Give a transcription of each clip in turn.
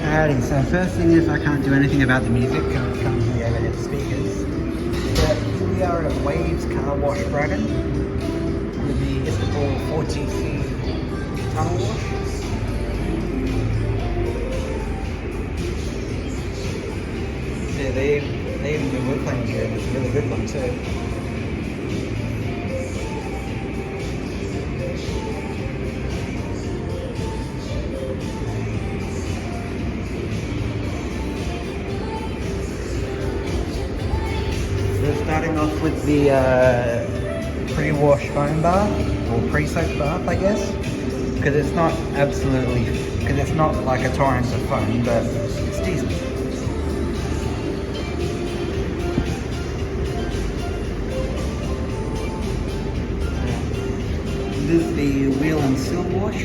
Alrighty, so first thing is I can't do anything about the music because it comes from the overhead speakers. But here we are at Waves Car Wash Brighton with the Istobal 40C tunnel wash. Yeah, they even do wood cleaning here, and it's a really good one too. So starting off with the pre-wash foam bath, or pre-soak bath I guess, because it's not like a torrent of foam, but it's decent. This is the wheel and sill wash.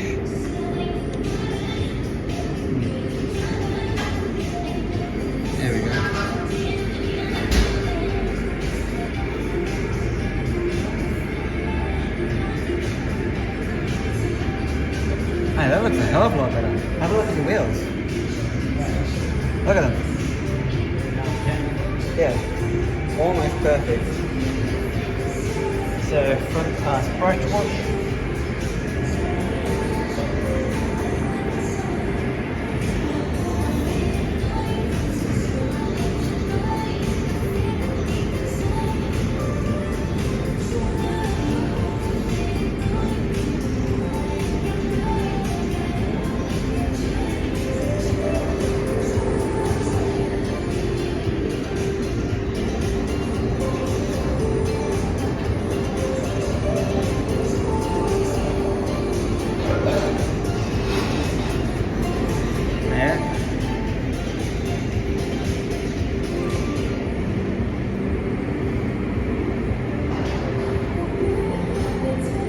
There we go. Hey, that looks a hell of a lot better. Have a look at the wheels. Look at them. Yeah, almost perfect. So front pass brush wash.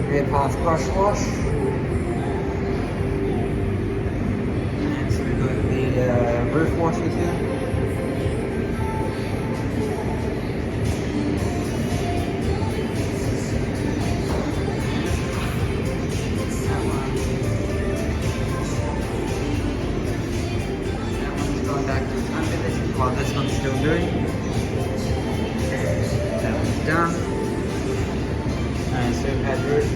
Rear pass brush wash. And so we've got the roof washers here. That one's going back to its under this while this one's still doing. That one's done. So we've had roof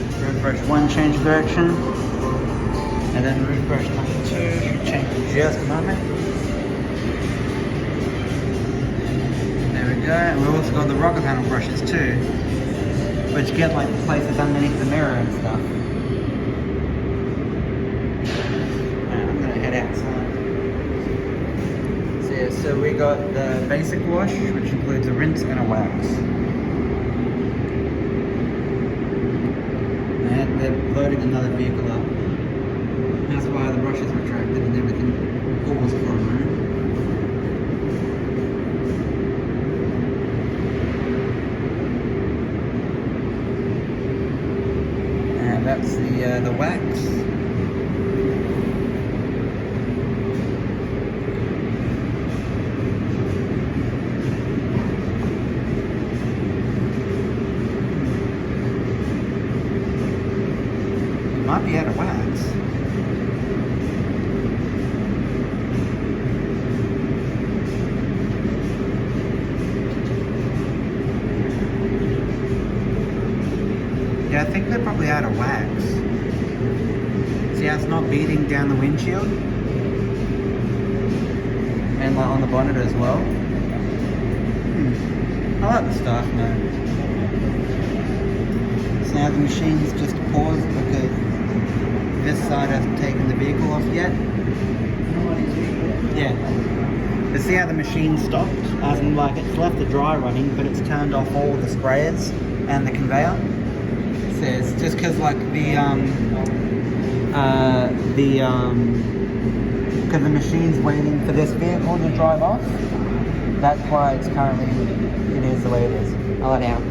brush 1 change direction, and then roof brush number 2 should change in just a moment. There we go, and we've also got the rocker panel brushes too, which get like the places underneath the mirror and stuff. And I'm going to head outside. So yeah, so we got the basic wash, which includes a rinse and a wax. And they're loading another vehicle up. That's why the brush is retracted and everything paused for a moment. And that's the wax. Might be out of wax. Yeah, I think they're probably out of wax. See how it's not beating down the windshield? And like on the bonnet as well. I like the staff mode. So now the machine's just paused because this side hasn't taken the vehicle off yet. Yeah. But see how the machine stopped? As in like it's left the dry running, but it's turned off all the sprayers and the conveyor. So it's just because like because the machine's waiting for this vehicle to drive off. That's why it is the way it is. I'll let out.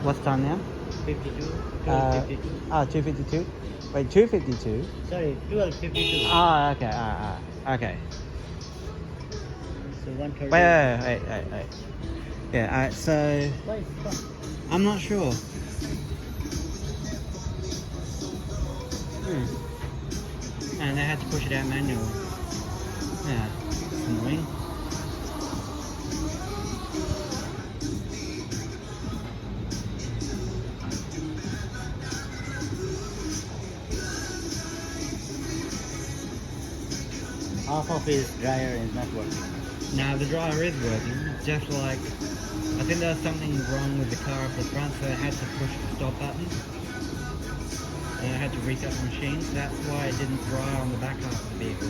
What's time now? 52. Uh, 12:52. 2:52. Wait, 2:52. Sorry, 12:52. Oh, okay. Okay. So 1:30. Wait. Yeah. Alright. So Why? I'm not sure. And they had to push it out manually. Yeah. It's annoying. Half of his dryer is not working. Now the dryer is working. It's just like I think there was something wrong with the car up the front, so I had to push the stop button. And I had to reset the machine, so that's why it didn't dry on the back half of the vehicle.